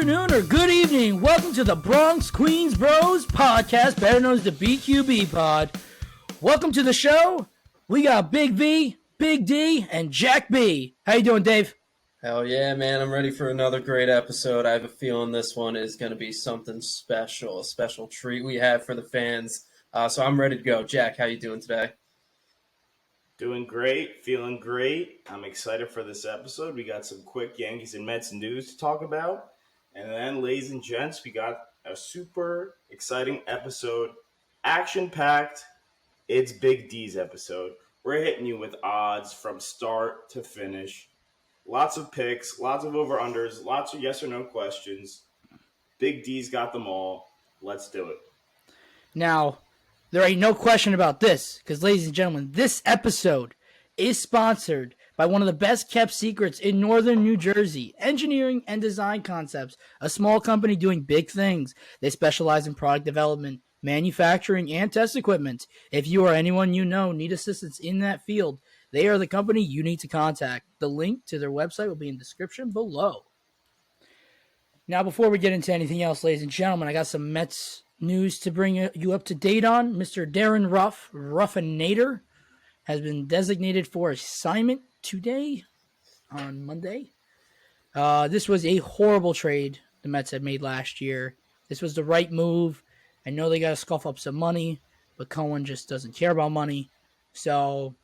afternoon, or good evening. Welcome to the Bronx Queens Bros podcast, better known as the BQB pod. Welcome to the show. We got Big V, Big D, and Jack B. How you doing, Dave? Hell yeah, man. I'm ready for another great episode. I have a feeling this one is going to be something special, a special treat we have for the fans. So I'm ready to go. Jack, how you doing today? Doing great, feeling great. I'm excited for this episode. We got some quick Yankees and Mets news to talk about. And then, ladies and gents, we got a super exciting episode, action-packed. It's Big D's episode. We're hitting you with odds from start to finish. Lots of picks, lots of over-unders, lots of yes or no questions. Big D's got them all. Let's do it. Now, there ain't no question about this, because, ladies and gentlemen, this episode is sponsored by one of the best-kept secrets in northern New Jersey, Engineering and Design Concepts, a small company doing big things. They specialize in product development, manufacturing, and test equipment. If you or anyone you know need assistance in that field, they are the company you need to contact. The link to their website will be in the description below. Now, before we get into anything else, ladies and gentlemen, I got some Mets news to bring you up to date on. Mr. Darren Ruffinator, has been designated for assignment today, on Monday. This was a horrible trade the Mets had made last year. This was the right move. I know they got to scuff up some money, but Cohen just doesn't care about money. So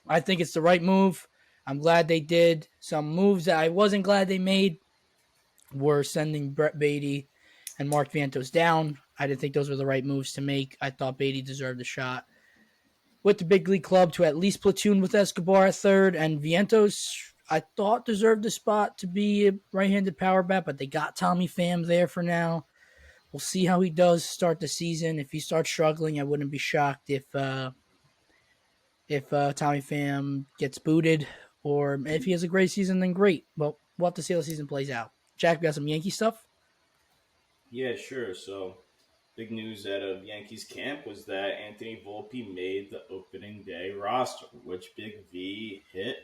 I think it's the right move. I'm glad they did. Some moves that I wasn't glad they made were sending Brett Beatty and Mark Vientos down. I didn't think those were the right moves to make. I thought Beatty deserved a shot with the big league club to at least platoon with Escobar at third, and Vientos, I thought, deserved a spot to be a right-handed power bat, but they got Tommy Pham there for now. We'll see how he does start the season. If he starts struggling, I wouldn't be shocked if Tommy Pham gets booted, or if he has a great season, then great. Well, we'll have to see how the season plays out. Jack, we got some Yankee stuff? Yeah, sure. So, big news out of Yankees camp was that Anthony Volpe made the opening day roster, which Big V hit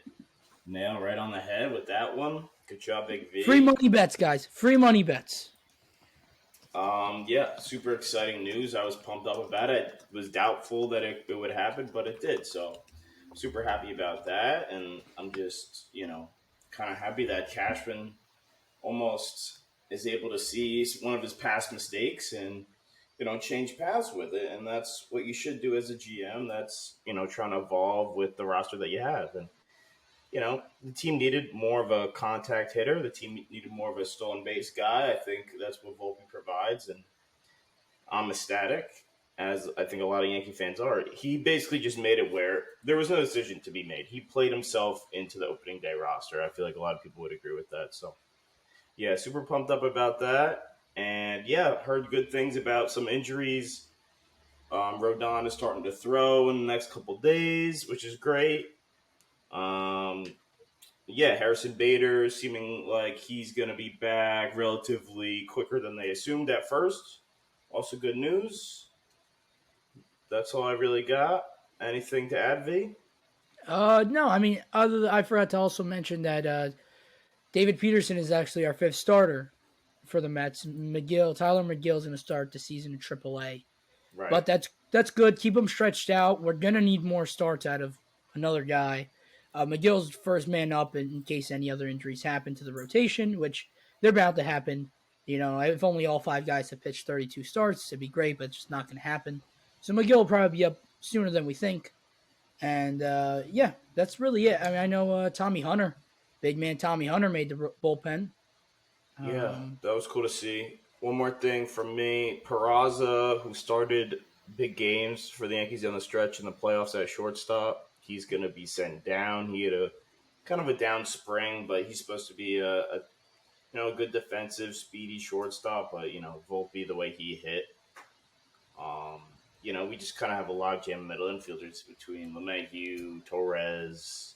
nail right on the head with that one. Good job, Big V. Free money bets, guys. Free money bets. Yeah, super exciting news. I was pumped up about it. Was doubtful that it would happen, but it did. So, super happy about that. And I'm just, kind of happy that Cashman almost is able to see one of his past mistakes and, change paths with it. And that's what you should do as a GM. That's, trying to evolve with the roster that you have. And, the team needed more of a contact hitter. The team needed more of a stolen base guy. I think that's what Volpe provides. And I'm ecstatic, as I think a lot of Yankee fans are. He basically just made it where there was no decision to be made. He played himself into the opening day roster. I feel like a lot of people would agree with that. So, yeah, super pumped up about that. And, yeah, heard good things about some injuries. Rodon is starting to throw in the next couple days, which is great. Harrison Bader seeming like he's going to be back relatively quicker than they assumed at first. Also good news. That's all I really got. Anything to add, V? No, I forgot to also mention that David Peterson is actually our fifth starter for the Mets. Tyler McGill is going to start the season in AAA. Right. But that's good. Keep him stretched out. We're going to need more starts out of another guy. McGill's first man up in case any other injuries happen to the rotation, which they're bound to happen. If only all five guys have pitched 32 starts, it'd be great, but it's just not going to happen. So McGill will probably be up sooner than we think. And, that's really it. I know Tommy Hunter, big man Tommy Hunter, made the bullpen. Yeah, that was cool to see. One more thing from me. Peraza, who started big games for the Yankees on the stretch in the playoffs at shortstop, he's going to be sent down. He had a kind of a down spring, but he's supposed to be a good defensive, speedy shortstop. But, Volpe, the way he hit, we just kind of have a logjam middle infielders between LeMahieu, Torres,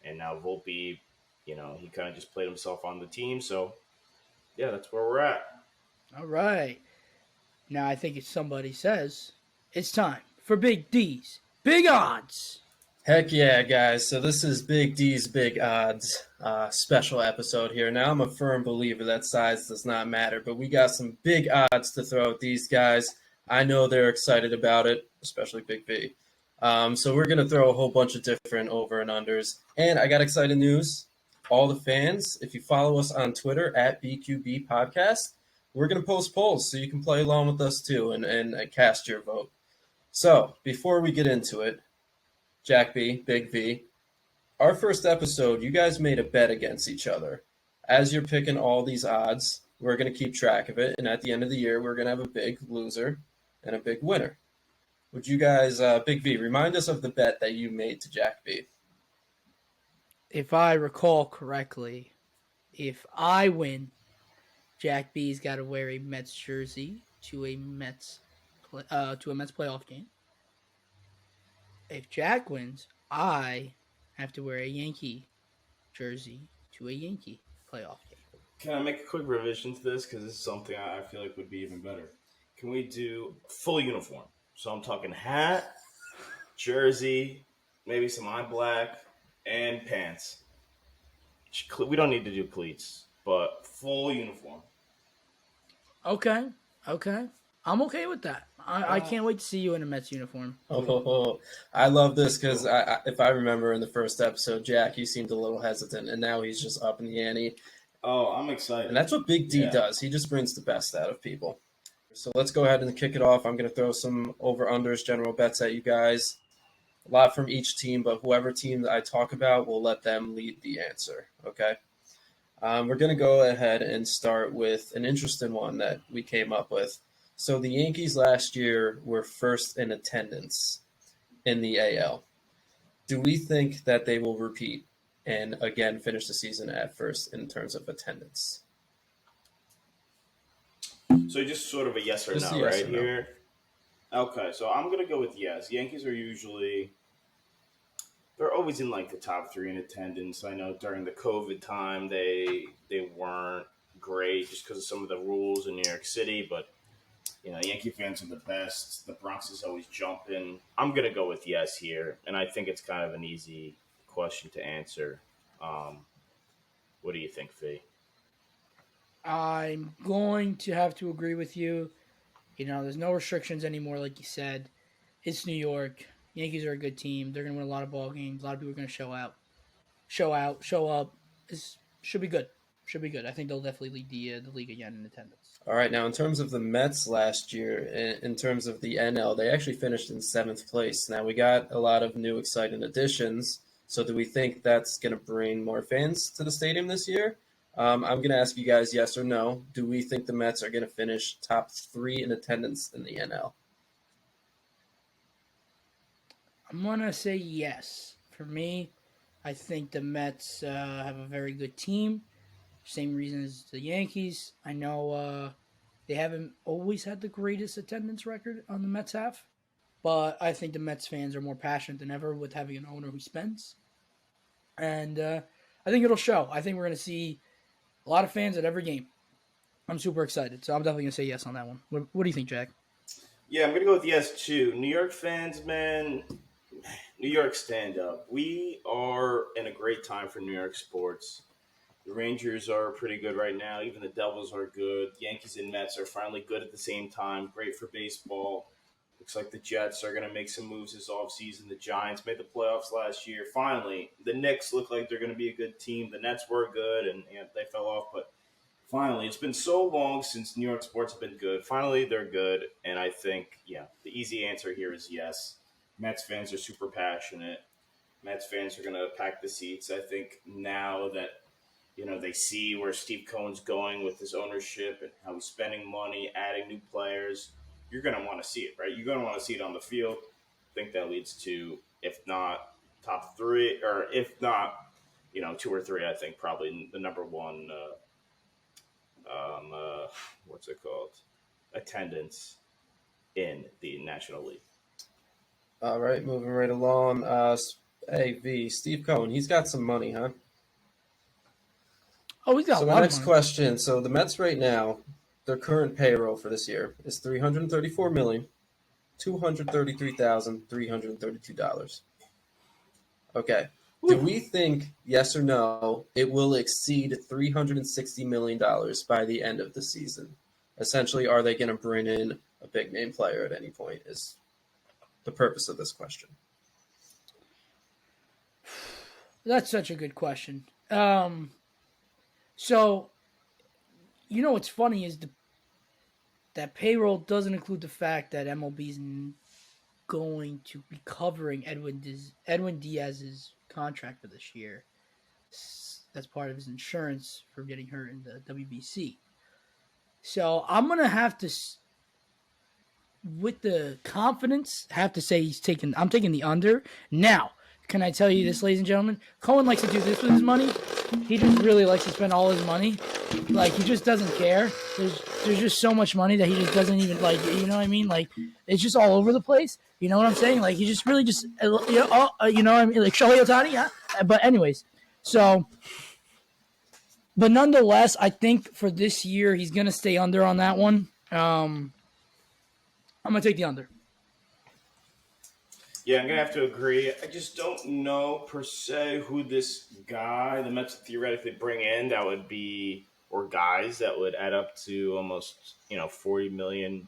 and now Volpe. He kind of just played himself on the team. So, yeah, that's where we're at. All right. Now I think if somebody says it's time for Big D's Big Odds. Heck yeah, guys. So this is Big D's Big Odds special episode here. Now, I'm a firm believer that size does not matter, but we got some big odds to throw at these guys. I know they're excited about it, especially Big V. So we're going to throw a whole bunch of different over and unders. And I got exciting news. All the fans, if you follow us on Twitter at BQB Podcast, we're going to post polls so you can play along with us too and cast your vote. So before we get into it, Jack B, Big V, our first episode, you guys made a bet against each other. As you're picking all these odds, we're going to keep track of it. And at the end of the year, we're going to have a big loser and a big winner. Would you guys, Big V, remind us of the bet that you made to Jack B? If I recall correctly, if I win, Jack B's got to wear a Mets jersey to a Mets playoff game. If Jack wins, I have to wear a Yankee jersey to a Yankee playoff game. Can I make a quick revision to this? Because this is something I feel like would be even better. Can we do full uniform? So I'm talking hat, jersey, maybe some eye black, and pants. We don't need to do cleats, but full uniform. Okay. I'm okay with that. I can't wait to see you in a Mets uniform. Oh, I love this because if I remember in the first episode, Jack, he seemed a little hesitant, and now he's just up in the ante. Oh, I'm excited. And that's what Big D does. He just brings the best out of people. So let's go ahead and kick it off. I'm going to throw some over-unders, general bets at you guys. A lot from each team, but whoever team that I talk about, we'll let them lead the answer, okay? We're going to go ahead and start with an interesting one that we came up with. So the Yankees last year were first in attendance in the AL. Do we think that they will repeat and again finish the season at first in terms of attendance? So just sort of a yes or Just no, a yes right or no. here? Okay, so I'm going to go with yes. Yankees are usually, they're always in like the top three in attendance. I know during the COVID time, they weren't great just because of some of the rules in New York City, but you know, Yankee fans are the best. The Bronx is always jumping. I'm going to go with yes here, and I think it's kind of an easy question to answer. What do you think, Fee? I'm going to have to agree with you. You know, there's no restrictions anymore, like you said. It's New York. Yankees are a good team. They're going to win a lot of ball games. A lot of people are going to show up. This should be good. I think they'll definitely lead the league again in attendance. All right, now in terms of the Mets last year, in terms of the NL, they actually finished in 7th place. Now we got a lot of new exciting additions. So do we think that's going to bring more fans to the stadium this year? I'm going to ask you guys yes or no. Do we think the Mets are going to finish top 3 in attendance in the NL? I'm going to say yes. For me, I think the Mets have a very good team. Same reason as the Yankees. I know they haven't always had the greatest attendance record on the Mets half, but I think the Mets fans are more passionate than ever with having an owner who spends. And I think it'll show. I think we're going to see a lot of fans at every game. I'm super excited, so I'm definitely going to say yes on that one. What do you think, Jack? Yeah, I'm going to go with yes, too. New York fans, man, New York stand up. We are in a great time for New York sports. The Rangers are pretty good right now. Even the Devils are good. Yankees and Mets are finally good at the same time. Great for baseball. Looks like the Jets are going to make some moves this offseason. The Giants made the playoffs last year. Finally, the Knicks look like they're going to be a good team. The Nets were good, and they fell off. But finally, it's been so long since New York sports have been good. Finally, they're good, and I think, the easy answer here is yes. Mets fans are super passionate. Mets fans are going to pack the seats. I think now that they see where Steve Cohen's going with his ownership and how he's spending money, adding new players. You're going to want to see it, right? You're going to want to see it on the field. I think that leads to, if not top 3, or if not, 2 or 3, I think probably the number one, attendance in the National League. All right, moving right along. V, Steve Cohen, he's got some money, huh? Oh, we got So a my lot next of money. question. So the Mets right now, their current payroll for this year is $334,233,332. Okay. Do we think, yes or no, it will exceed $360 million by the end of the season? Essentially, are they going to bring in a big name player at any point? Is the purpose of this question. That's such a good question. So what's funny is that payroll doesn't include the fact that MLB's going to be covering Edwin Diaz's contract for this year. That's part of his insurance for getting hurt in the WBC. So I'm gonna have to, with the confidence, have to say I'm taking the under. Now, can I tell you this, ladies and gentlemen? Cohen likes to do this with his money. He just really likes to spend all his money. Like, he just doesn't care. There's just so much money that he just doesn't even, like, you know what I mean? Like, it's just all over the place. You know what I'm saying? Like, he just really just, you know what I mean? Like, Shohei Ohtani, yeah? But anyways, so, but nonetheless, I think for this year, he's going to stay under on that one. I'm going to take the under. Yeah, I'm gonna have to agree. I just don't know per se who this guy the Mets theoretically bring in that would be, or guys that would add up to almost $40 million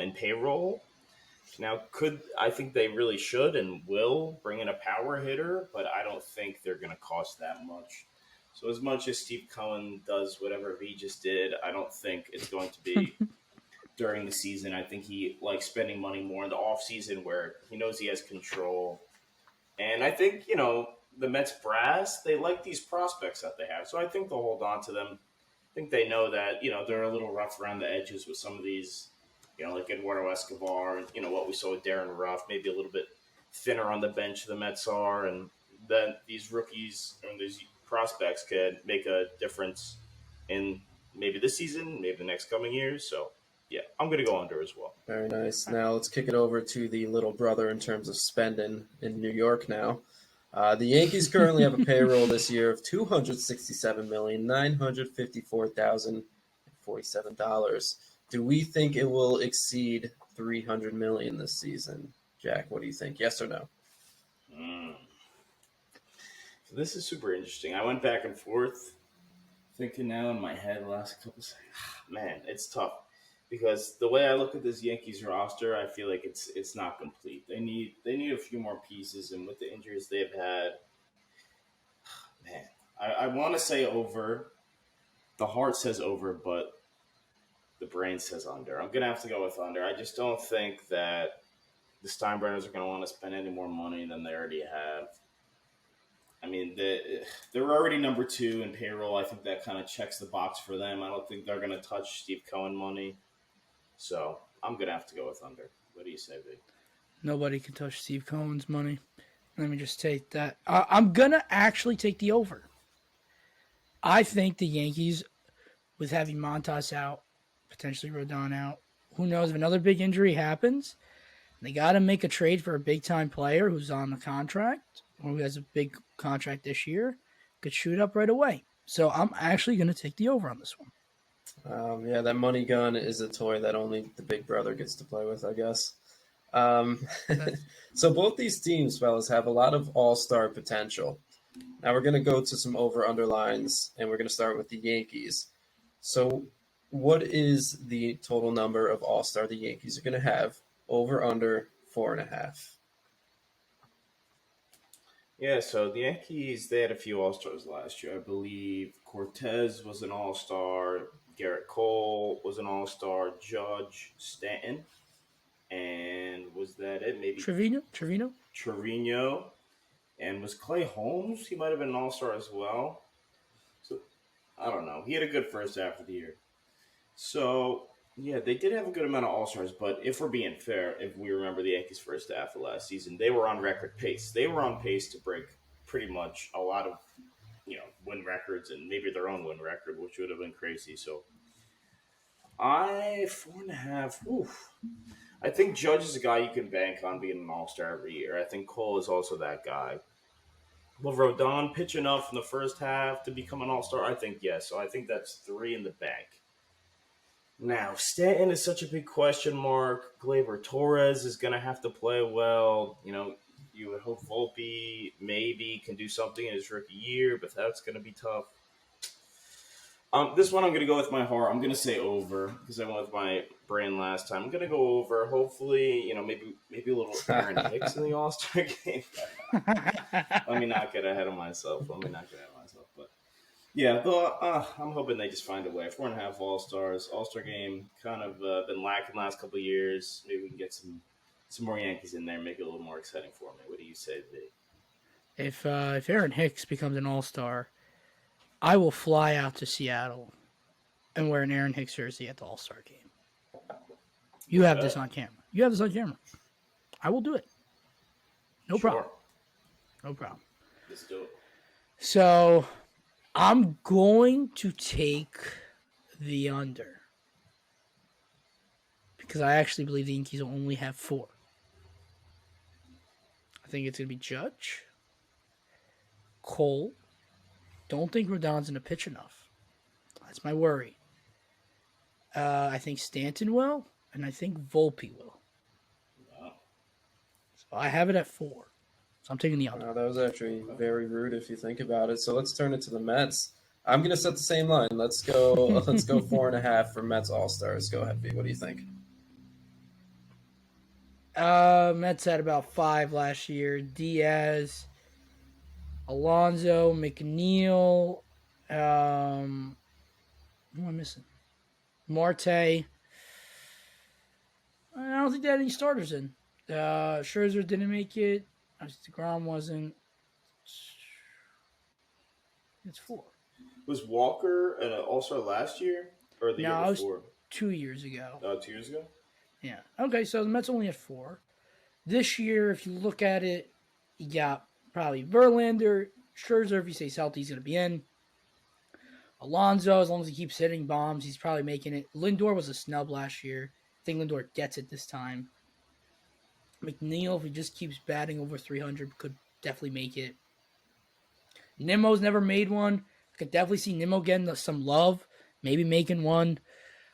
in payroll. Now, I think they really should and will bring in a power hitter, but I don't think they're gonna cost that much. So as much as Steve Cohen does whatever he just did, I don't think it's going to be during the season. I think he likes spending money more in the off season where he knows he has control. And I think, the Mets brass, they like these prospects that they have. So I think they'll hold on to them. I think they know that, they're a little rough around the edges with some of these, like Eduardo Escobar and, what we saw with Darren Ruff, maybe a little bit thinner on the bench the Mets are. And then these rookies and these prospects could make a difference in maybe this season, maybe the next coming years. So yeah, I'm going to go under as well. Very nice. Now let's kick it over to the little brother in terms of spending in New York now. The Yankees currently have a payroll this year of $267,954,047. Do we think it will exceed $300 million this season? Jack, what do you think? Yes or no? So this is super interesting. I went back and forth thinking now in my head the last couple of seconds. Man, it's tough. Because the way I look at this Yankees roster, I feel like it's not complete. They need a few more pieces, and with the injuries they've had, man, I want to say over. The heart says over, but the brain says under. I'm gonna have to go with under. I just don't think that the Steinbrenners are gonna want to spend any more money than they already have. I mean, they're already number 2 in payroll. I think that kind of checks the box for them. I don't think they're gonna touch Steve Cohen money. So I'm going to have to go with under. What do you say, Vic? Nobody can touch Steve Cohen's money. Let me just take that. I'm going to actually take the over. I think the Yankees, with having Montas out, potentially Rodon out, who knows if another big injury happens, they got to make a trade for a big-time player who's on the contract or who has a big contract this year, could shoot up right away. So I'm actually going to take the over on this one. Yeah, that money gun is a toy that only the big brother gets to play with, I guess. So both these teams, fellas, have a lot of all-star potential. Now we're going to go to some over-under lines, and we're going to start with the Yankees. So what is the total number of all-star the Yankees are going to have? Over-under 4.5. Yeah, so the Yankees, they had a few all-stars last year. I believe Cortez was an all-star. Garrett Cole was an all-star. Judge, Stanton, and was that it? Maybe Trevino. And was Clay Holmes? He might have been an all-star as well. So I don't know. He had a good first half of the year. So yeah, they did have a good amount of all-stars, but if we're being fair, if we remember the Yankees' first half of last season, they were on record pace. They were on pace to break pretty much a lot of win records and maybe their own win record, which would have been crazy. So 4.5. Oof. I think Judge is a guy you can bank on being an all-star every year. I think Cole is also that guy. Will Rodon pitch enough in the first half to become an all-star? I think yes. So I think that's 3 in the bank. Now, Stanton is such a big question mark. Gleyber Torres is going to have to play well. You would hope Volpe maybe can do something in his rookie year, but that's going to be tough. This one I'm going to go with my heart. I'm going to say over because I went with my brain last time. I'm going to go over. Hopefully, maybe a little Aaron Hicks in the All Star game. Let me not get ahead of myself. But yeah, though I'm hoping they just find a way. 4.5 All Stars, All Star game, kind of been lacking last couple of years. Maybe we can get some more Yankees in there, make it a little more exciting for me. What do you say, V? If Aaron Hicks becomes an All-Star, I will fly out to Seattle and wear an Aaron Hicks jersey at the All-Star game. You have this on camera. I will do it. No problem. No problem. Let's do it. So I'm going to take the under because I actually believe the Yankees will only have 4. I think it's going to be Judge, Cole. Don't think Rodon's going to pitch enough. That's my worry. I think Stanton will, and I think Volpe will. Wow. So I have it at 4. So I'm taking the under. Wow, that was actually very rude if you think about it. So let's turn it to the Mets. I'm going to set the same line. Let's go 4.5 for Mets All-Stars. Go ahead, V. What do you think? Mets had about 5 last year. Diaz, Alonso, McNeil, who am I missing? Marte. I don't think they had any starters in. Scherzer didn't make it. DeGrom wasn't. It's 4. Was Walker an All-Star last year or the year before? 2 years ago. 2 years ago? Yeah. Okay, so the Mets only had 4. This year, if you look at it, you got probably Verlander, Scherzer, if you say healthy, he's going to be in. Alonso, as long as he keeps hitting bombs, he's probably making it. Lindor was a snub last year. I think Lindor gets it this time. McNeil, if he just keeps batting over 300, could definitely make it. Nimmo's never made one. I could definitely see Nimmo getting some love, maybe making one.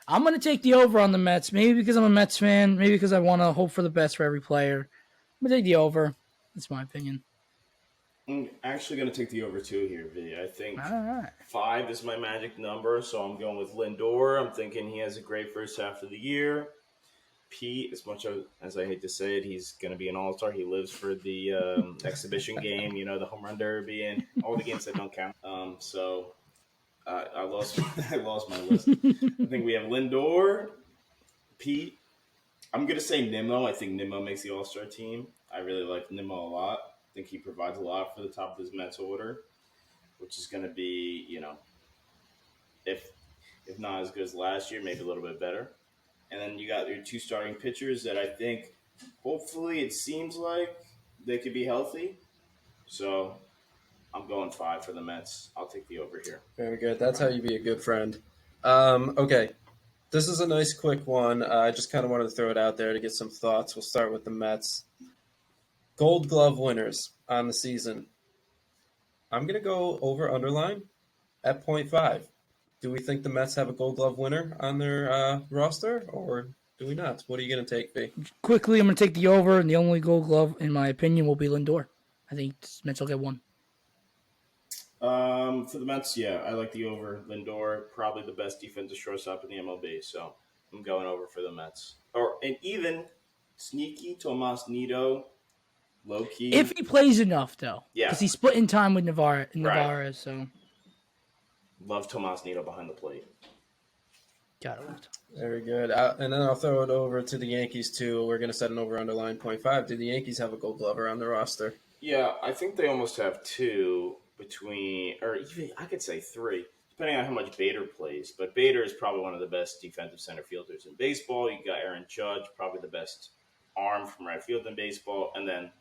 I'm going to take the over on the Mets, maybe because I'm a Mets fan, maybe because I want to hope for the best for every player. I'm going to take the over. That's my opinion. I'm actually going to take the over 2 here, V. I think All right. 5 is my magic number, so I'm going with Lindor. I'm thinking he has a great first half of the year. Pete, as much as I hate to say it, he's going to be an all-star. He lives for the exhibition game, the home run derby and all the games that don't count. So I lost my list. I think we have Lindor, Pete. I'm going to say Nimmo. I think Nimmo makes the all-star team. I really like Nimmo a lot. I think he provides a lot for the top of his Mets order, which is going to be, if not as good as last year, maybe a little bit better. And then you got your 2 starting pitchers that I think, hopefully, it seems like they could be healthy. So I'm going 5 for the Mets. I'll take the over here. Very good. That's how you be a good friend. Okay. This is a nice quick one. I just kind of wanted to throw it out there to get some thoughts. We'll start with the Mets. Gold Glove winners on the season. I'm going to go over underline at 0.5. Do we think the Mets have a Gold Glove winner on their roster, or do we not? What are you going to take, B? Quickly, I'm going to take the over, and the only Gold Glove, in my opinion, will be Lindor. I think Mets will get 1. For the Mets, yeah, I like the over. Lindor, probably the best defensive shortstop in the MLB, so I'm going over for the Mets. And even sneaky Tomas Nido, low key. If he plays enough, though. Yeah. Because he's splitting time with Navarez, Right. so. Love Tomas Nido behind the plate. Got it. Very good. And then I'll throw it over to the Yankees, too. We're going to set an over underline 0.5. Do the Yankees have a Gold Glover on their roster? Yeah, I think they almost have 2 or even I could say 3, depending on how much Bader plays. But Bader is probably one of the best defensive center fielders in baseball. You got Aaron Judge, probably the best arm from right field in baseball. And then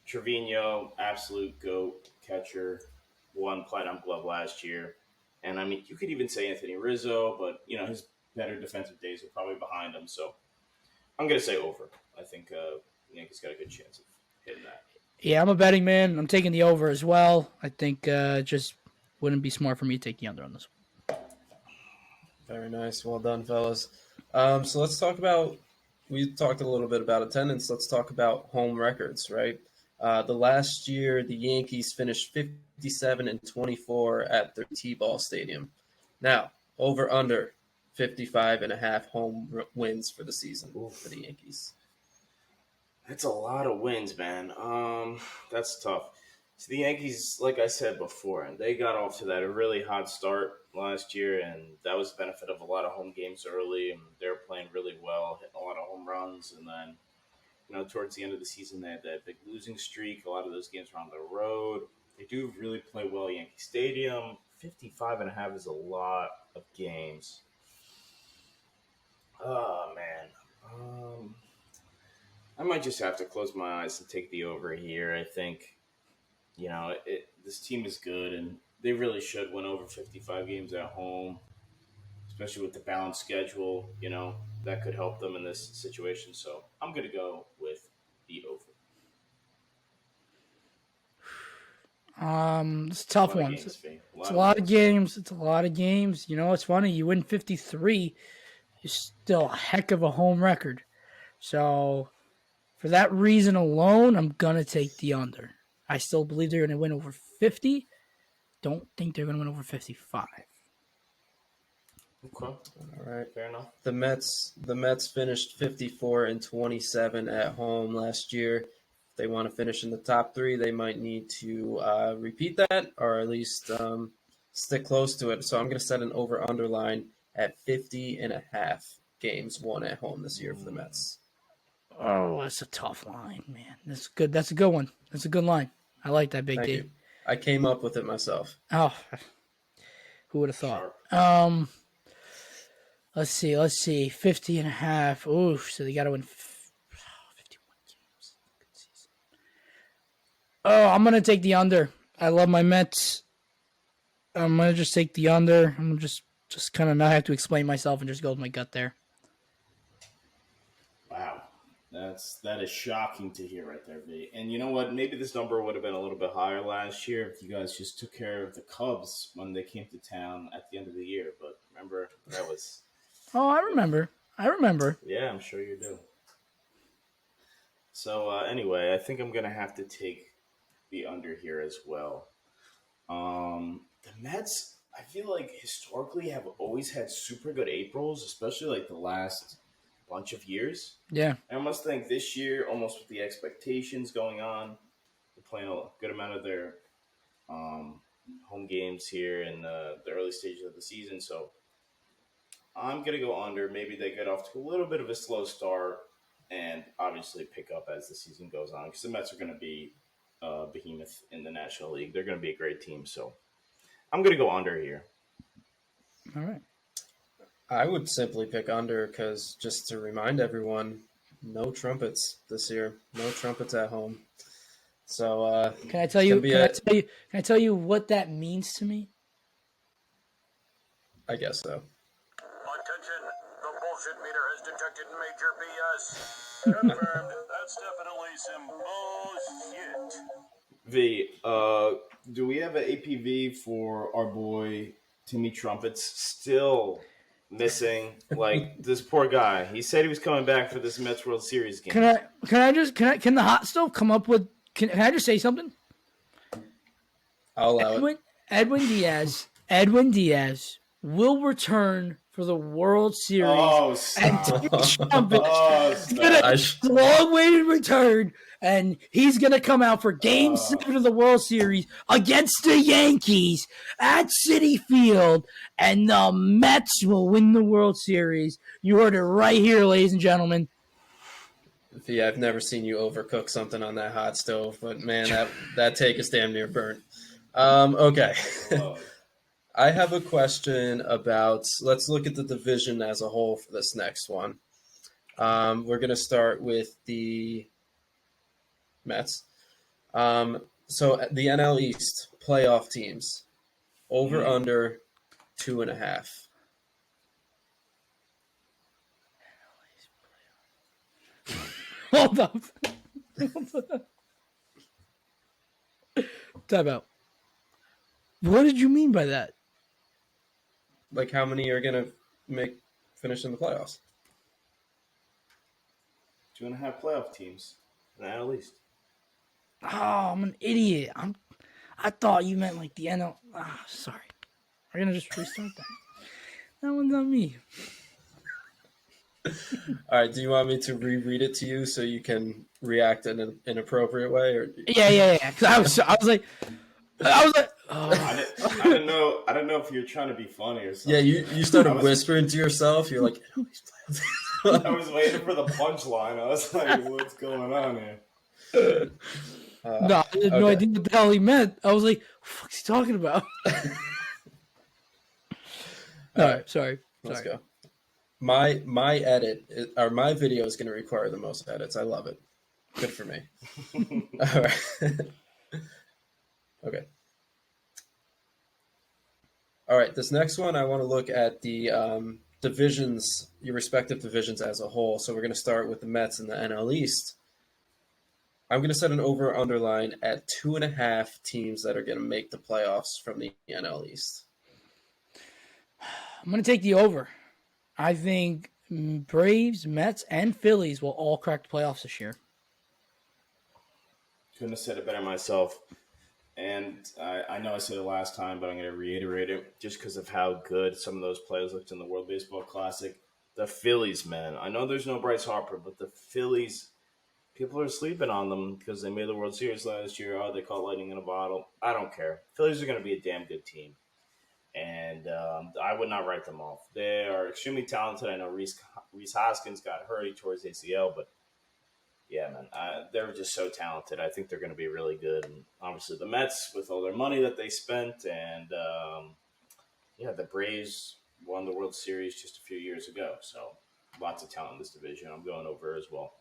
Trevino, absolute GOAT catcher, won Platinum Glove last year. And, I mean, you could even say Anthony Rizzo, but, his better defensive days are probably behind him. So I'm going to say over. I think the Yankees got a good chance of hitting that. Yeah, I'm a betting man. I'm taking the over as well. I think just wouldn't be smart for me to take the under on this one. Very nice. Well done, fellas. So let's talk about – we talked a little bit about attendance. Let's talk about home records, right? The last year, the Yankees finished 57-24 at their T-ball stadium. Now, over under 55.5 wins for the season for the Yankees. That's a lot of wins, man. That's tough. So the Yankees, like I said before, and they got off to that a really hot start last year, and that was the benefit of a lot of home games early, and they were playing really well, hitting a lot of home runs, and then towards the end of the season, they had that big losing streak. A lot of those games were on the road. They do really play well at Yankee Stadium. 55.5 is a lot of games. Oh, man. I might just have to close my eyes and take the over here. I think, this team is good, and they really should win over 55 games at home, especially with the balanced schedule. That could help them in this situation. So I'm going to go with the over. It's a tough one. It's a lot of games. It's a lot of games. It's funny. You win 53, you're still a heck of a home record. So for that reason alone, I'm going to take the under. I still believe they're going to win over 50. Don't think they're going to win over 55. Okay. All right. Fair enough. The Mets finished 54-27 at home last year. If they want to finish in the top 3, they might need to repeat that or at least stick close to it. So I'm going to set an over-under line at 50.5 games won at home this year for the Mets. Oh, that's a tough line, man. That's good. That's a good one. That's a good line. I like that, Big Thank D. you. I came up with it myself. Oh, who would have thought? Sharp. Let's see. 50.5. Oof. So they got to win 51 games. Good season. Oh, I'm going to take the under. I love my Mets. I'm going to just take the under. I'm just kind of not have to explain myself and just go with my gut there. Wow. That is shocking to hear right there, V. And you know what? Maybe this number would have been a little bit higher last year if you guys just took care of the Cubs when they came to town at the end of the year. But remember, that was... Oh, I remember. Yeah, I'm sure you do. So anyway, I think I'm going to have to take the under here as well. The Mets, I feel like historically have always had super good Aprils, especially like the last bunch of years. Yeah. I almost think this year, almost with the expectations going on, they're playing a good amount of their home games here in the early stages of the season. So I'm going to go under. Maybe they get off to a little bit of a slow start and obviously pick up as the season goes on because the Mets are going to be behemoth in the National League. They're going to be a great team. So I'm going to go under here. All right. I would simply pick under because just to remind everyone, no trumpets this year. No trumpets at home. So can I tell you? Can I tell you what that means to me? I guess so. Attention, the bullshit meter has detected major BS. Confirmed. That's definitely some bullshit. V, do we have an APV for our boy Timmy Trumpets still missing? Like this poor guy. He said he was coming back for this Mets World Series game. Can the hot stove come up with? Can I just say something? I'll allow it. Edwin Diaz will return for the World Series. Oh, and stop. Trumpets is a long-awaited return, and he's going to come out for Game 7 of the World Series against the Yankees at Citi Field, and the Mets will win the World Series. You heard it right here, ladies and gentlemen. Yeah, I've never seen you overcook something on that hot stove, but man, that take is damn near burnt. Okay. I have a question about, let's look at the division as a whole for this next one. We're going to start with the Mets. So the NL East playoff teams, over under 2.5. Hold up. Time out. What did you mean by that? Like how many are going to finish in the playoffs? 2.5 playoff teams, at least. I'm an idiot. I thought you meant like the NL. Sorry. We're gonna just restart that. That one's on me. All right. Do you want me to reread it to you so you can react in an inappropriate way, or Yeah. Because I was like, I didn't know. I don't know if you're trying to be funny or yeah, something. you started whispering to yourself. You're like, "No, he's playing." I was waiting for the punchline. I was like, "What's going on here?" no, I had no idea what the hell he meant. I was like, what the fuck's he talking about? All right, sorry. Let's go. My edit or my video is going to require the most edits. I love it. Good for me. All right. Okay. All right. This next one, I want to look at the divisions, your respective divisions as a whole. So we're going to start with the Mets and the NL East. I'm going to set an over/under line at 2.5 teams that are going to make the playoffs from the NL East. I'm going to take the over. I think Braves, Mets, and Phillies will all crack the playoffs this year. Couldn't have said it better myself. And I know I said it last time, but I'm going to reiterate it just because of how good some of those players looked in the World Baseball Classic. The Phillies, man. I know there's no Bryce Harper, but the Phillies, people are sleeping on them because they made the World Series last year. Oh, they caught lightning in a bottle. I don't care. Phillies are going to be a damn good team. And I would not write them off. They are extremely talented. I know Reese Hoskins got hurt. He tore his ACL, but yeah, man, they're just so talented. I think they're going to be really good. And obviously, the Mets with all their money that they spent, and the Braves won the World Series just a few years ago. So lots of talent in this division. I'm going over as well.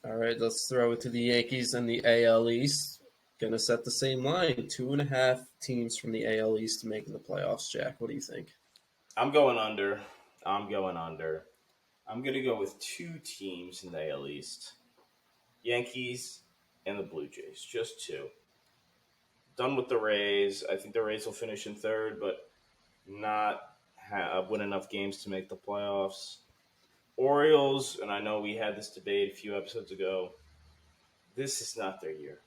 All right, let's throw it to the Yankees and the AL East. Going to set the same line. 2.5 teams from the AL East making the playoffs. Jack, what do you think? I'm going under. I'm going to go with 2 teams in the AL East. Yankees and the Blue Jays. Just 2. Done with the Rays. I think the Rays will finish in 3rd, but not win enough games to make the playoffs. Orioles, and I know we had this debate a few episodes ago. This is not their year.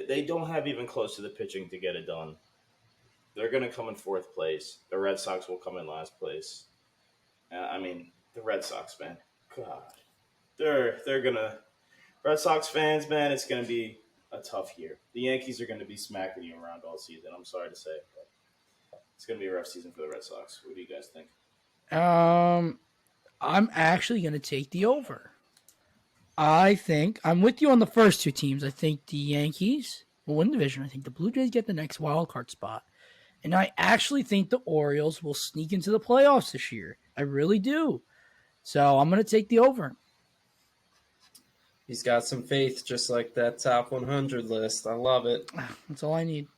They don't have even close to the pitching to get it done. They're going to come in 4th place. The Red Sox will come in last place. The Red Sox, man. God. They're going to – Red Sox fans, man, it's going to be a tough year. The Yankees are going to be smacking you around all season. I'm sorry to say, but it's going to be a rough season for the Red Sox. What do you guys think? I'm actually going to take the over. I think I'm with you on the first 2 teams. I think the Yankees will win the division. I think the Blue Jays get the next wild card spot. And I actually think the Orioles will sneak into the playoffs this year. I really do. So I'm going to take the over. He's got some faith, just like that top 100 list. I love it. That's all I need.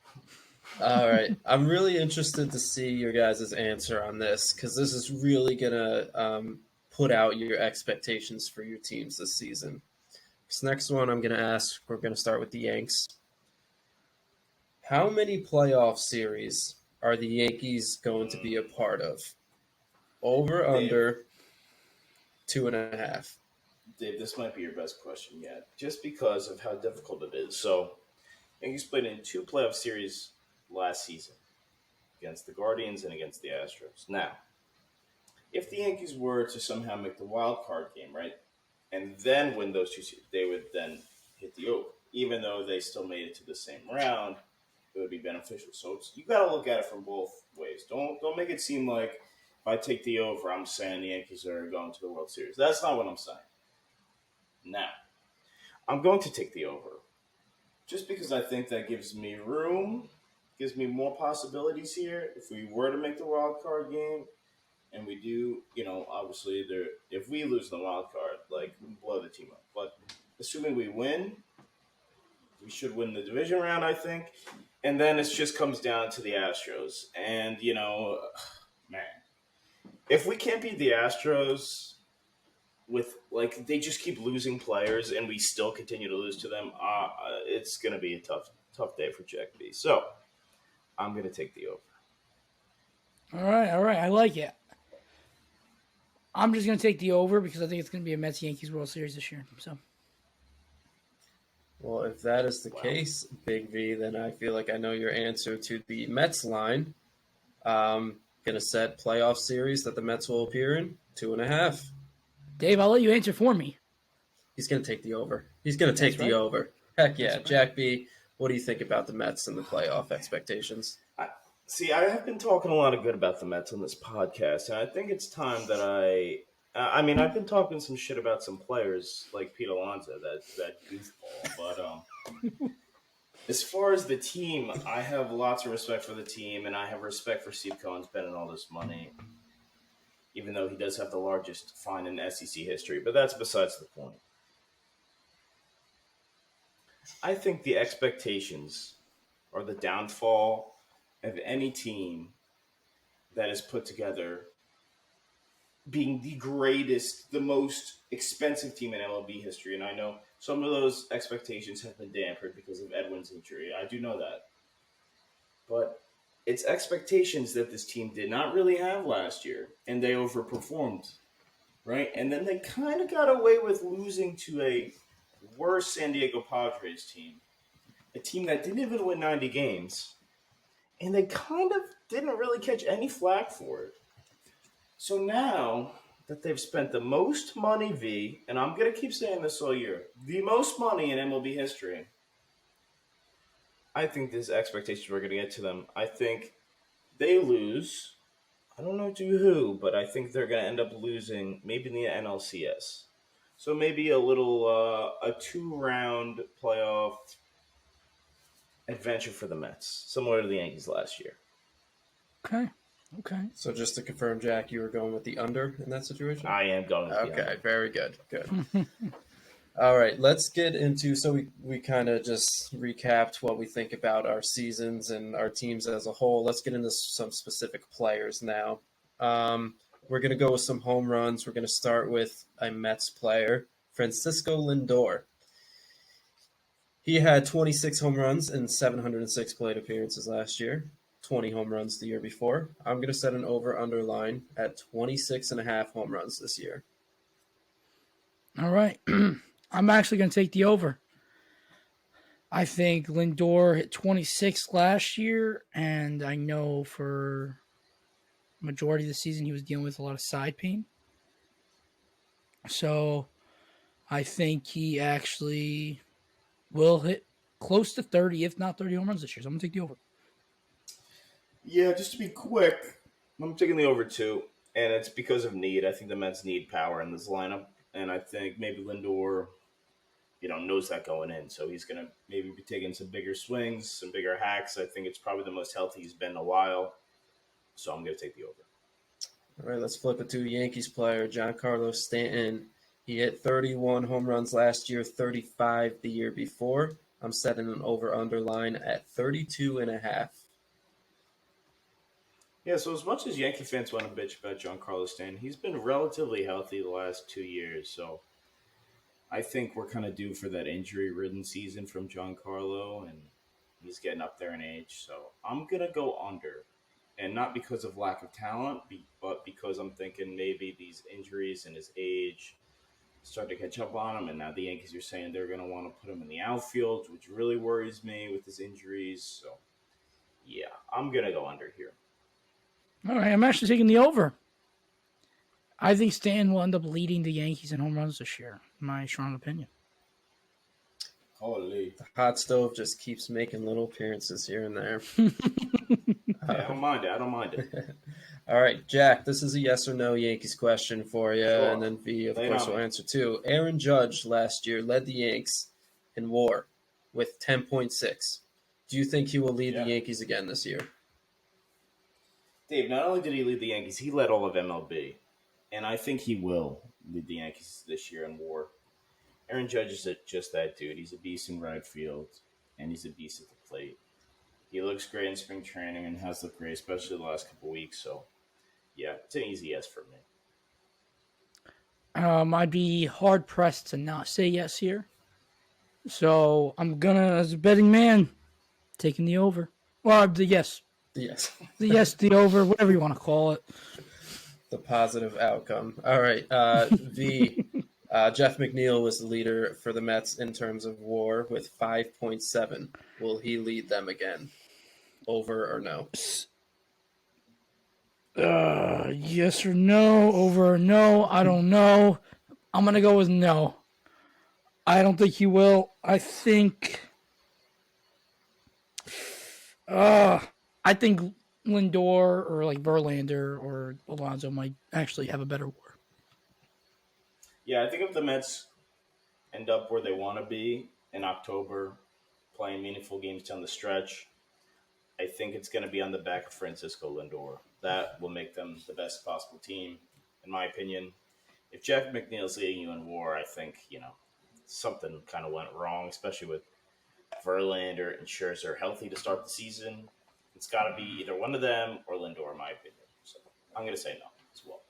All right. I'm really interested to see your guys' answer on this because this is really going to put out your expectations for your teams this season. This next one I'm going to ask, we're going to start with the Yanks. How many playoff series are the Yankees going to be a part of? Over, under, 2.5. Dave, this might be your best question yet, just because of how difficult it is. So, Yankees played in 2 playoff series last season against the Guardians and against the Astros. Now, if the Yankees were to somehow make the wild card game, right, and then win those 2 series, they would then hit the over. Even though they still made it to the same round, it would be beneficial. So you got to look at it from both ways. Don't make it seem like if I take the over, I'm saying the Yankees are going to the World Series. That's not what I'm saying. Now, I'm going to take the over just because I think that gives me room, gives me more possibilities here. If we were to make the wild card game, and we do, obviously, if we lose the wild card, like, we blow the team up. But assuming we win, we should win the division round, I think. And then it just comes down to the Astros. And, man, if we can't beat the Astros with, like, they just keep losing players and we still continue to lose to them, it's going to be a tough day for Jack B. So I'm going to take the over. All right. I like it. I'm just going to take the over because I think it's going to be a Mets-Yankees World Series this year. So Well, if that is the case, Big V, then I feel like I know your answer to the Mets line. Gonna set playoff series that the Mets will appear in 2.5. Dave, I'll let you answer for me. He's gonna take the over. He's gonna take That's right. the over. Heck yeah, That's right. Jack B. What do you think about the Mets and the playoff expectations? See, I have been talking a lot of good about the Mets on this podcast, and I think it's time that I mean, I've been talking some shit about some players like Pete Alonso, that goofball. But as far as the team, I have lots of respect for the team, and I have respect for Steve Cohen spending all this money, even though he does have the largest fine in SEC history. But that's besides the point. I think the expectations or the downfall of any team that is put together being the greatest, the most expensive team in MLB history. And I know some of those expectations have been dampened because of Edwin's injury. I do know that. But it's expectations that this team did not really have last year, and they overperformed, right? And then they kind of got away with losing to a worse San Diego Padres team, a team that didn't even win 90 games, and they kind of didn't really catch any flack for it. So now that they've spent the most money, V, and I'm going to keep saying this all year, the most money in MLB history, I think these expectations were going to get to them. I think they lose. I don't know to who, but I think they're going to end up losing maybe in the NLCS. So maybe a little, a 2-round playoff adventure for the Mets, similar to the Yankees last year. Okay. So just to confirm, Jack, you were going with the under in that situation? I am going with the Okay, under. very good. Good. All right, let's get into, so we kind of just recapped what we think about our seasons and our teams as a whole. Let's get into some specific players now. We're going to go with some home runs. We're going to start with a Mets player, Francisco Lindor. He had 26 home runs and 706 plate appearances last year, 20 home runs the year before. I'm going to set an over-under line at 26.5 home runs this year. All right. I'm actually going to take the over. I think Lindor hit 26 last year, and I know for majority of the season he was dealing with a lot of side pain. So I think he actually will hit close to 30, if not 30 home runs this year. So I'm going to take the over. Yeah, just to be quick, I'm taking the over too, and it's because of need. I think the Mets need power in this lineup, and I think maybe Lindor, knows that going in, so he's going to maybe be taking some bigger swings, some bigger hacks. I think it's probably the most healthy he's been in a while, so I'm going to take the over. All right, let's flip it to a Yankees player, Giancarlo Stanton. He hit 31 home runs last year, 35 the year before. I'm setting an over-under line at 32.5. Yeah, so as much as Yankee fans want to bitch about Giancarlo Stanton, he's been relatively healthy the last 2 years, so I think we're kind of due for that injury-ridden season from Giancarlo, and he's getting up there in age, so I'm going to go under. And not because of lack of talent, but because I'm thinking maybe these injuries and his age start to catch up on him. And now the Yankees are saying they're going to want to put him in the outfield, which really worries me with his injuries. So, yeah, I'm going to go under here. All right, I'm actually taking the over. I think Stanton will end up leading the Yankees in home runs this year, in my strong opinion. Holy. The hot stove just keeps making little appearances here and there. I don't mind it. All right, Jack, this is a yes or no Yankees question for you, Sure. and then V, of Lay it course, on will me. answer too. Aaron Judge last year led the Yanks in WAR with 10.6. Do you think he will lead the Yankees again this year? Dave, not only did he lead the Yankees, he led all of MLB. And I think he will lead the Yankees this year in WAR. Aaron Judge is just that dude. He's a beast in right field, and he's a beast at the plate. He looks great in spring training and has looked great, especially the last couple weeks. So, yeah, it's an easy yes for me. I'd be hard pressed to not say yes here. So I'm gonna, as a betting man, taking the over. Or the yes. Yes. The yes, the over, whatever you want to call it. The positive outcome. All right, V, Jeff McNeil was the leader for the Mets in terms of WAR with 5.7. Will he lead them again? Over or no? Yes or no? Over or no? I don't know. I'm gonna go with no. I don't think he will. Uh, I think Lindor or like Verlander or Alonso might actually have a better WAR. Yeah, I think if the Mets end up where they want to be in October, playing meaningful games down the stretch, I think it's going to be on the back of Francisco Lindor. That will make them the best possible team, in my opinion. If Jeff McNeil's leading you in WAR, I think something kind of went wrong, especially with Verlander and Scherzer healthy to start the season. It's got to be either one of them or Lindor, in my opinion. So I'm going to say no as well.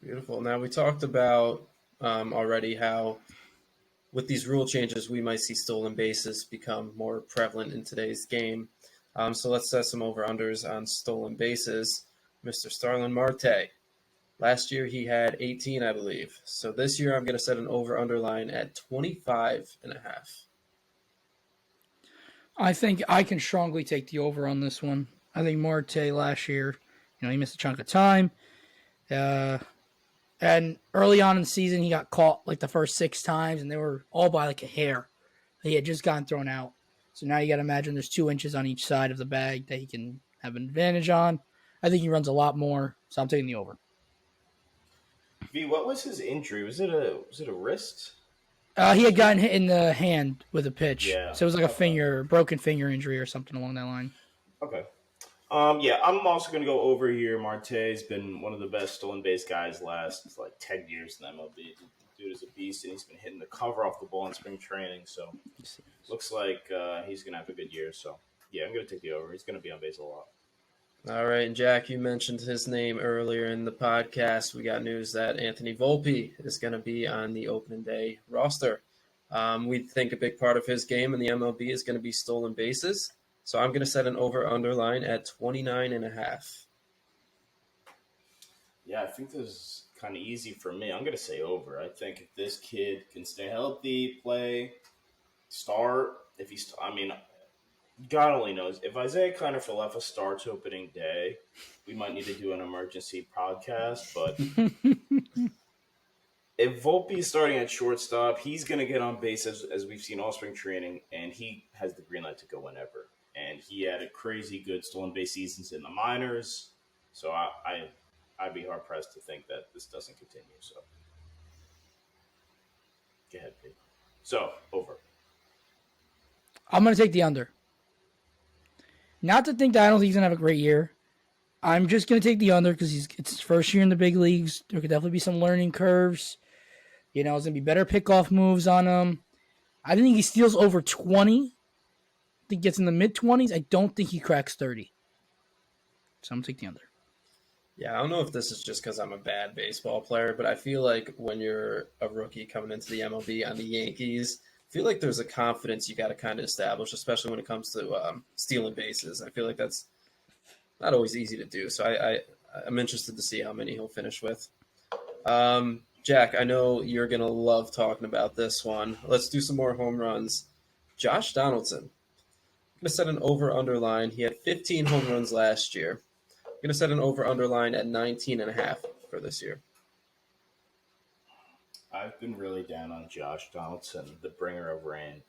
Beautiful. Now, we talked about already how with these rule changes, we might see stolen bases become more prevalent in today's game. So let's set some over-unders on stolen bases. Mr. Starlin Marte. Last year he had 18, I believe. So this year I'm going to set an over-under line at 25.5. I think I can strongly take the over on this one. I think Marte last year, he missed a chunk of time. And early on in the season, he got caught like the first 6 times, and they were all by like a hair. He had just gotten thrown out. So now you got to imagine there's 2 inches on each side of the bag that he can have an advantage on. I think he runs a lot more, so I'm taking the over. V, what was his injury? Was it a wrist? He had gotten hit in the hand with a pitch, Yeah. so it was like a broken finger injury or something along that line. Okay. Yeah, I'm also going to go over here. Marte's been one of the best stolen base guys last 10 years in the MLB. Dude is a beast, and he's been hitting the cover off the ball in spring training. So looks like he's going to have a good year. So yeah, I'm going to take the over. He's going to be on base a lot. All right, and Jack, you mentioned his name earlier in the podcast. We got news that Anthony Volpe is going to be on the opening day roster. We think a big part of his game in the MLB is going to be stolen bases. So I'm going to set an over-under line at 29.5. Yeah, I think this is kind of easy for me. I'm going to say over. I think if this kid can stay healthy, play, start, God only knows. If Isaiah Kiner-Falefa starts opening day, we might need to do an emergency podcast. But if Volpe is starting at shortstop, he's going to get on base as we've seen all spring training, and he has the green light to go whenever. And he had a crazy good stolen base seasons in the minors. So I'd be hard pressed to think that this doesn't continue. So go ahead, Pete. So over. I'm going to take the under. Not to think that I don't think he's going to have a great year. I'm just going to take the under because it's his first year in the big leagues. There could definitely be some learning curves. There's going to be better pickoff moves on him. I think he steals over 20. I think he gets in the mid-20s. I don't think he cracks 30. So I'm going to take the under. Yeah, I don't know if this is just because I'm a bad baseball player, but I feel like when you're a rookie coming into the MLB on the Yankees, I feel like there's a confidence you got to kind of establish, especially when it comes to stealing bases. I feel like that's not always easy to do. So I'm interested to see how many he'll finish with. Jack, I know you're going to love talking about this one. Let's do some more home runs. Josh Donaldson. I'm going to set an over-under line. He had 15 home runs last year. I'm going to set an over-under line at 19.5 for this year. I've been really down on Josh Donaldson, the bringer of rain.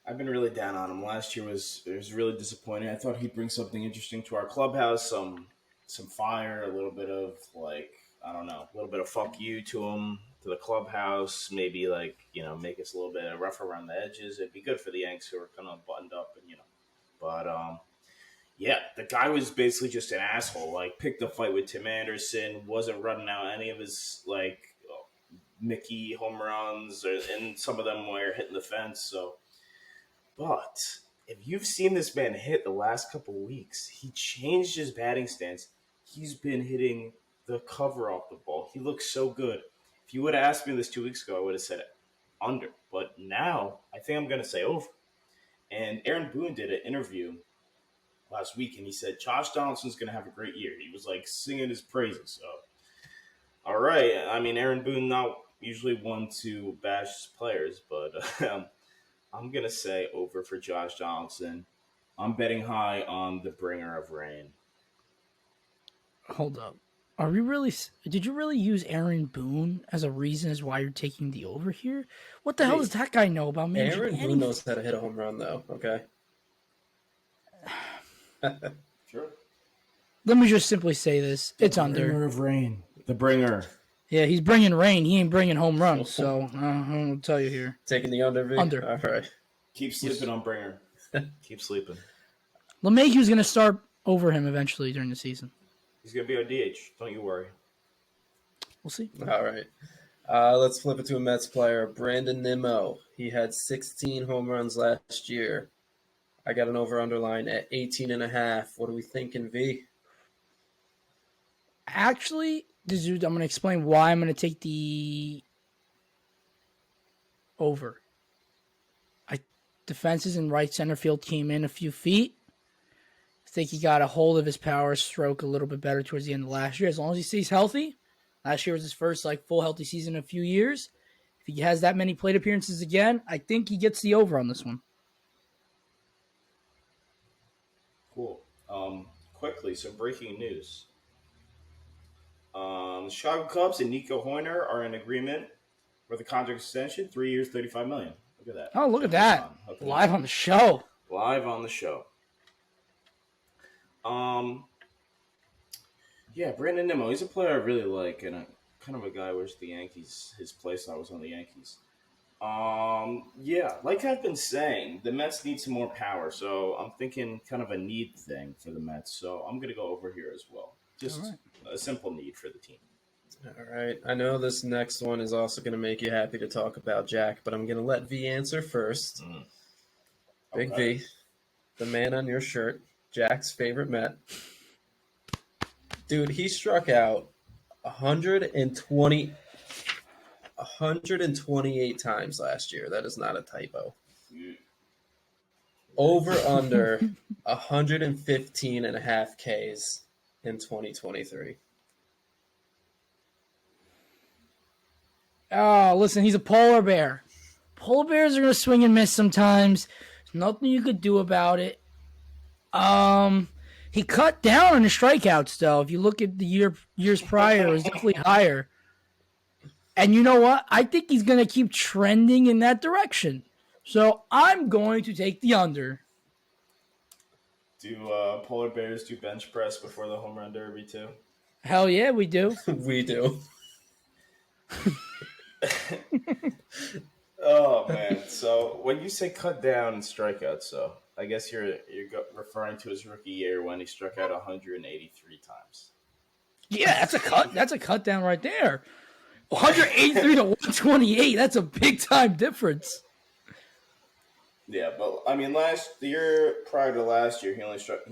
I've been really down on him. Last year was really disappointing. I thought he'd bring something interesting to our clubhouse, some fire, a little bit of a little bit of fuck you to him, to the clubhouse. Maybe make us a little bit rough around the edges. It'd be good for the Yanks who are kind of buttoned up but yeah, the guy was basically just an asshole. Picked a fight with Tim Anderson, wasn't running out any of his Mickey home runs, and some of them were hitting the fence. So, but if you've seen this man hit the last couple weeks, he changed his batting stance. He's been hitting the cover off the ball. He looks so good. If you would have asked me this 2 weeks ago, I would have said under. But now I think I'm going to say over. And Aaron Boone did an interview last week, and he said Josh Donaldson's going to have a great year. He was singing his praises. So All right. I mean, Aaron Boone not usually one to bash players, but I'm gonna say over for Josh Donaldson. I'm betting high on the bringer of rain. Hold up. Are we really? Did you really use Aaron Boone as a reason as why you're taking the over here? What the hell does Hey, that guy know about managing Aaron Boone batting? knows how to hit a home run, though. Okay. Sure. Let me just simply say this: it's under. Bringer of rain. The bringer. Yeah, he's bringing rain. He ain't bringing home runs. So I'll tell you here. Taking the under, V? Under. All right. Keep sleeping on bringer. Keep sleeping. LeMahieu's going to start over him eventually during the season. He's gonna be our DH. Don't you worry. We'll see. All right. Let's flip it to a Mets player, Brandon Nimmo. He had 16 home runs last year. I got an over-under line at 18.5. What are we thinking, V? Actually, I'm going to explain why I'm going to take the over. Defenses in right center field came in a few feet. I think he got a hold of his power stroke a little bit better towards the end of last year. As long as he stays healthy. Last year was his first full healthy season in a few years. If he has that many plate appearances again, I think he gets the over on this one. Cool. Quickly, some breaking news. The Chicago Cubs and Nico Hoyner are in agreement with a contract extension, 3 years, $35 million. Look at that. Oh, look at that. Live on the show. Live on the show. Yeah, Brandon Nimmo. He's a player I really like, and kind of a guy who wish the Yankees, his play style was on the Yankees. Yeah, like I've been saying, the Mets need some more power, so I'm thinking kind of a need thing for the Mets. So I'm gonna go over here as well. Just a simple need for the team. All right. I know this next one is also going to make you happy to talk about, Jack, but I'm going to let V answer first. Big Okay. V, the man on your shirt, Jack's favorite Met. Dude, he struck out 128 times last year. That is not a typo. Over under 115.5 Ks in 2023. Oh, listen, he's a polar bear. Polar bears are going to swing and miss sometimes. There's nothing you could do about it. He cut down on his strikeouts, though. If you look at the years prior, it was definitely higher. And you know what? I think he's going to keep trending in that direction. So I'm going to take the under. Do polar bears do bench press before the home run derby too? Hell yeah, we do. We do. Oh man! So when you say cut down in strikeouts, so I guess you're referring to his rookie year when he struck out 183 times. Yeah, that's a cut. That's a cut down right there. 183 to 128. That's a big time difference. Yeah, but I mean, the year prior to last year, he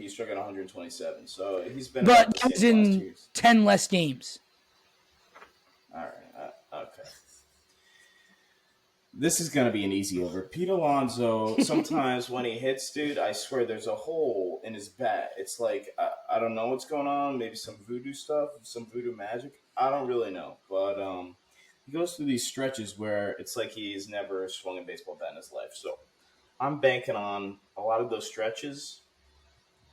struck out 127. So he's been. But about the he's same last 2 in years. 10 less games. All right. Okay. This is going to be an easy over. Pete Alonso, sometimes when he hits, dude, I swear there's a hole in his bat. It's like, I don't know what's going on. Maybe some voodoo stuff, some voodoo magic. I don't really know. But he goes through these stretches where it's like he's never swung a baseball bat in his life. So I'm banking on a lot of those stretches.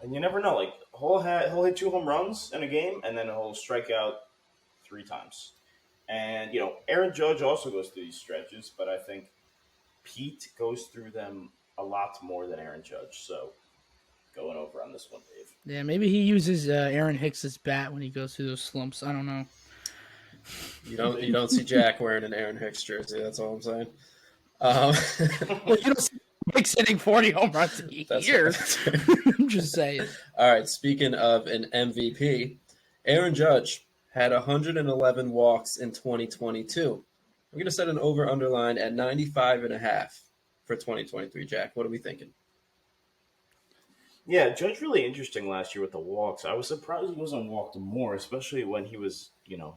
And you never know. Like, he'll hit 2 home runs in a game, and then he'll strike out 3 times. And, Aaron Judge also goes through these stretches, but I think Pete goes through them a lot more than Aaron Judge. So going over on this one, Dave. Yeah, maybe he uses Aaron Hicks's bat when he goes through those slumps. I don't know. You don't see Jack wearing an Aaron Hicks jersey. That's all I'm saying. Well, you don't see Hicks hitting 40 home runs a year. I'm just saying. All right, speaking of an MVP, Aaron Judge had 111 walks in 2022. I'm going to set an over-under line at 95.5 for 2023, Jack. What are we thinking? Yeah, Judge really interesting last year with the walks. I was surprised he wasn't walked more, especially when he was,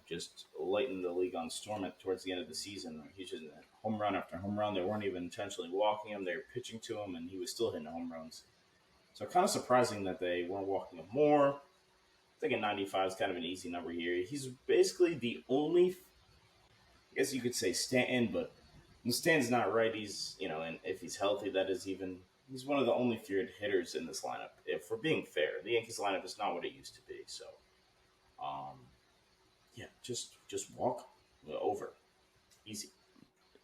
just lighting the league on storm towards the end of the season. He's just home run after home run. They weren't even intentionally walking him. They were pitching to him, and he was still hitting home runs. So kind of surprising that they weren't walking him more. thinking 95 is kind of an easy number here. He's basically the only, I guess you could say Stanton, but when Stanton's not right, he's, and if he's healthy, that is even, he's one of the only feared hitters in this lineup. If we're being fair, the Yankees lineup is not what it used to be. So, um, yeah, just walk over. Easy.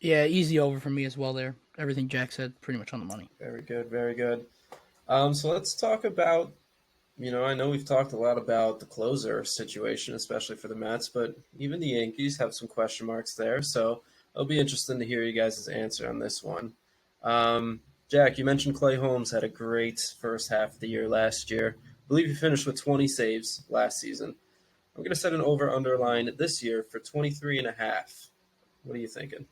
Yeah, easy over for me as well there. Everything Jack said, pretty much on the money. Very good, very good. So let's talk about, I know we've talked a lot about the closer situation, especially for the Mets, but even the Yankees have some question marks there. So it'll be interesting to hear you guys' answer on this one. Jack, you mentioned Clay Holmes had a great first half of the year last year. I believe he finished with 20 saves last season. I'm going to set an over-under line this year for 23.5. What are you thinking?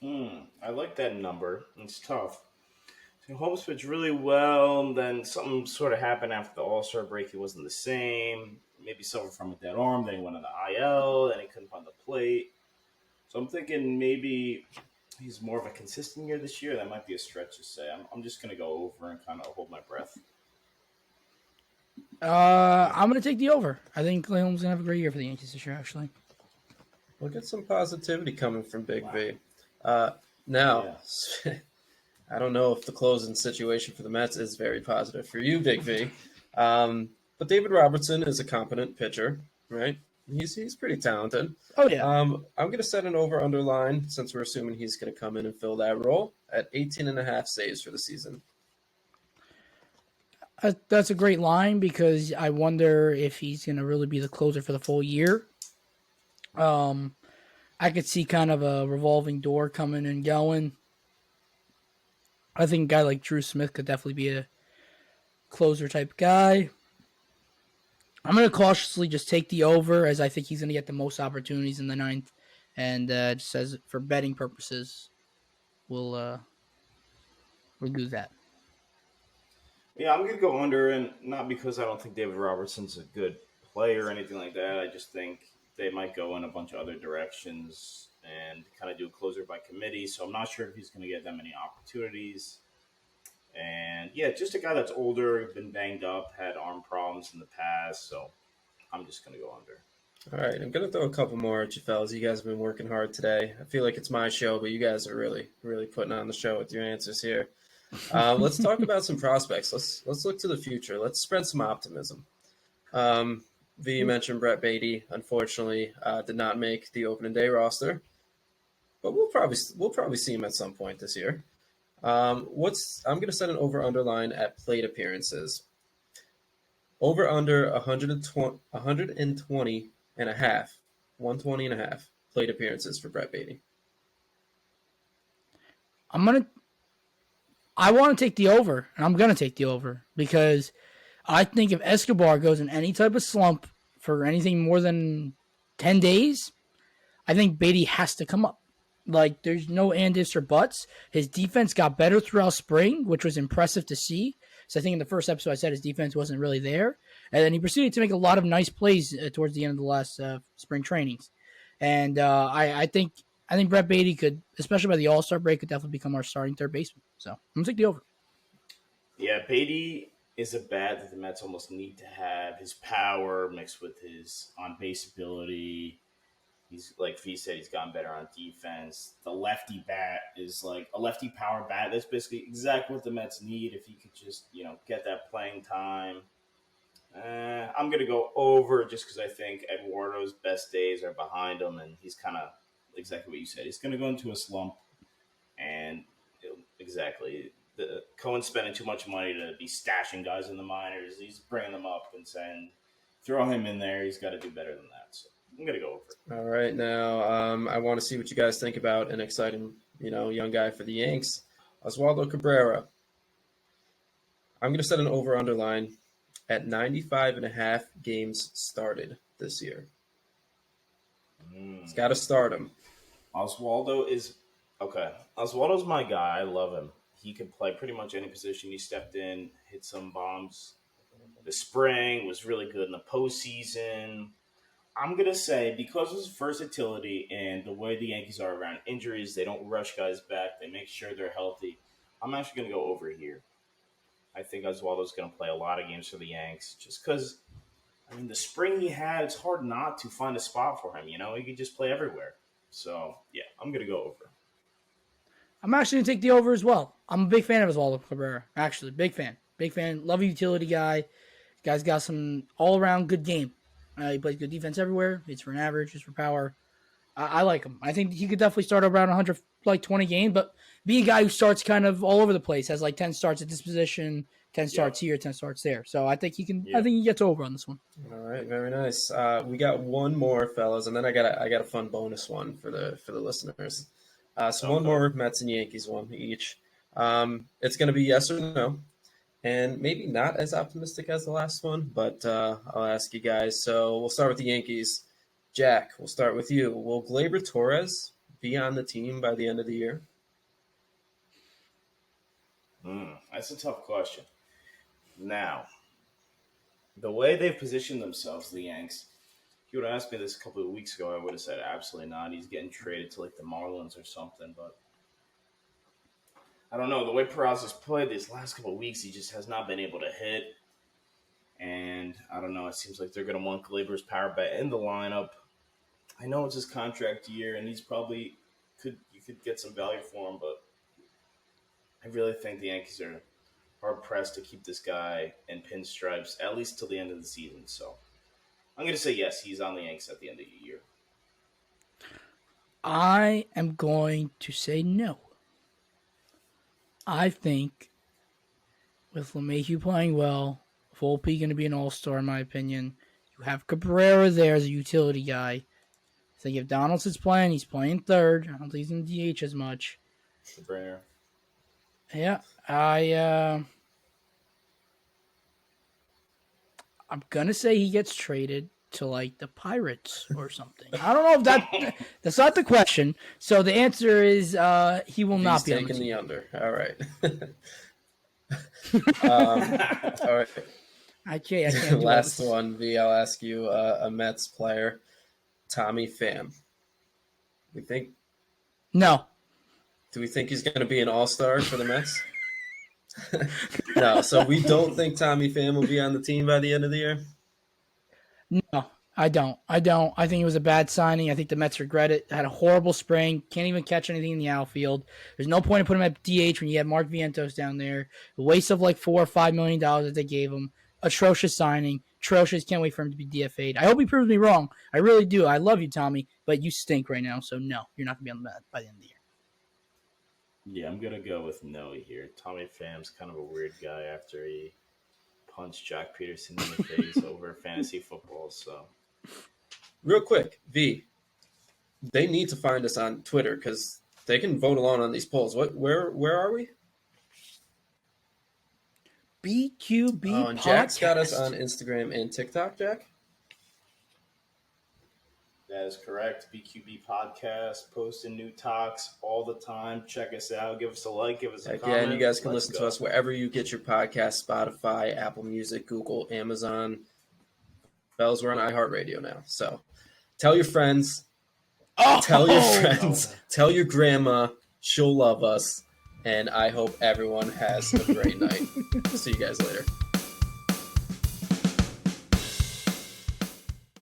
I like that number. It's tough. So Holmes pitched really well, and then something sort of happened after the All Star break. He wasn't the same. Maybe suffered from a dead arm. Then he went on the IL. Then he couldn't find the plate. So I'm thinking maybe he's more of a consistent year this year. That might be a stretch to say. I'm just going to go over and kind of hold my breath. I'm going to take the over. I think Clay Holmes is going to have a great year for the Yankees this year, actually. We'll get some positivity coming from Big V. Now, yeah. I don't know if the closing situation for the Mets is very positive for you, Big V. But David Robertson is a competent pitcher, right? He's pretty talented. Oh, yeah. I'm going to set an over-under line, since we're assuming he's going to come in and fill that role, at 18.5 saves for the season. That's a great line because I wonder if he's going to really be the closer for the full year. I could see kind of a revolving door coming and going. I think a guy like Drew Smith could definitely be a closer type guy. I'm going to cautiously just take the over as I think he's going to get the most opportunities in the ninth. And just as for betting purposes, we'll do that. Yeah, I'm going to go under, and not because I don't think David Robertson's a good player or anything like that. I just think they might go in a bunch of other directions and kind of do a closer by committee. So I'm not sure if he's going to get that many opportunities. And yeah, just a guy that's older, been banged up, had arm problems in the past. So I'm just going to go under. All right, I'm going to throw a couple more at you fellas. You guys have been working hard today. I feel like it's my show, but you guys are really, really putting on the show with your answers here. Let's talk about some prospects. Let's look to the future. Let's spread some optimism. V, you mentioned Brett Beatty. Unfortunately, did not make the opening day roster, but we'll probably see him at some point this year. I'm going to set an over/under line at plate appearances. Over under 120 and a half, 120 and a half plate appearances for Brett Beatty. I want to take the over, and I'm going to take the over because I think if Escobar goes in any type of slump for anything more than 10 days, I think Beatty has to come up. Like, there's no and ifs or buts. His defense got better throughout spring, which was impressive to see. So I think in the first episode I said his defense wasn't really there. And then he proceeded to make a lot of nice plays towards the end of the last spring trainings. And I think Brett Beatty could, especially by the All-Star break, could definitely become our starting third baseman. So I'm going to take the over. Yeah, Beatty is a bat that the Mets almost need to have. His power mixed with his on-base ability. He's, like Fee said, he's gotten better on defense. The lefty bat is like a lefty power bat. That's basically exactly what the Mets need if he could just, get that playing time. I'm going to go over just because I think Eduardo's best days are behind him, and he's kind of exactly what you said. He's going to go into a slump, and exactly. Cohen's spending too much money to be stashing guys in the minors. He's bringing them up and saying, throw him in there. He's got to do better than that. So I'm going to go over. All right, now I want to see what you guys think about an exciting, young guy for the Yanks, Oswaldo Cabrera. I'm going to set an over/under line at 95.5 games started this year. He's got to start him. Oswaldo is okay. Oswaldo's my guy. I love him. He can play pretty much any position. He stepped in, hit some bombs. The spring was really good in the postseason. I'm going to say because of his versatility and the way the Yankees are around injuries, they don't rush guys back. They make sure they're healthy. I'm actually going to go over here. I think Oswaldo's going to play a lot of games for the Yanks just because, I mean, the spring he had, it's hard not to find a spot for him. You know, he could just play everywhere. So, yeah, I'm going to go over. I'm actually going to take the over as well. I'm a big fan of Oswaldo Cabrera. Actually, big fan. Big fan. Love a utility guy. Guy's got some all-around good game. He plays good defense everywhere. Hits for an average, hits for power. I like him. I think he could definitely start around 100, like 20 games, but be a guy who starts kind of all over the place. Has like 10 starts at this position, 10 starts here, 10 starts there. So I think he can. I think he gets over on this one. All right, very nice. We got one more, fellas, and then I got a fun bonus one for the listeners. So one more Mets and Yankees one each. It's going to be yes or no, and maybe not as optimistic as the last one, but I'll ask you guys. So we'll start with the Yankees. Jack, we'll start with you. Will Gleyber Torres be on the team by the end of the year? That's a tough question. Now, the way they've positioned themselves, the Yanks, if you would have asked me this a couple of weeks ago, I would have said absolutely not. He's getting traded to like the Marlins or something, but I don't know. The way Peraza's played these last couple of weeks, he just has not been able to hit. And I don't know. It seems like they're going to want Gleyber's power bat in the lineup. I know it's his contract year, and he's probably you could get some value for him, but I really think the Yankees are hard pressed to keep this guy in pinstripes at least till the end of the season. So I'm going to say yes, he's on the Yankees at the end of the year. I am going to say no. I think with LeMahieu playing well, Volpe going to be an all-star in my opinion. You have Cabrera there as a utility guy. I think if Donaldson's playing, he's playing third. I don't think he's in DH as much. Cabrera. Yeah, I'm gonna say he gets traded to like the Pirates or something. I don't know if that's not the question. So the answer is he will not be on the team. The under. All right. All right. I can't. Last one, V. I'll ask you a Mets player, Tommy Pham. No. Do we think he's going to be an all-star for the Mets? No, so we don't think Tommy Pham will be on the team by the end of the year? No, I don't. I think it was a bad signing. I think the Mets regret it. Had a horrible spring. Can't even catch anything in the outfield. There's no point in putting him at DH when you have Mark Vientos down there. A waste of like $4 or $5 million that they gave him. Atrocious signing. Atrocious. Can't wait for him to be DFA'd. I hope he proves me wrong. I really do. I love you, Tommy, but you stink right now. So no, you're not going to be on the Mets by the end of the year. Yeah, I'm going to go with no here. Tommy Pham's kind of a weird guy after he punched Jack Peterson in the face over fantasy football. So, real quick, V, they need to find us on Twitter because they can vote along on these polls. Where are we? BQB and Podcast. Jack's got us on Instagram and TikTok, Jack? That is correct. BQB Podcast, posting new talks all the time. Check us out. Give us a like. Give us a comment. Yeah, and you guys can listen to us wherever you get your podcast, Spotify, Apple Music, Google, Amazon. Bells, we're on iHeartRadio now. So tell your friends. Tell your friends. Tell your grandma. She'll love us. And I hope everyone has a great night. See you guys later.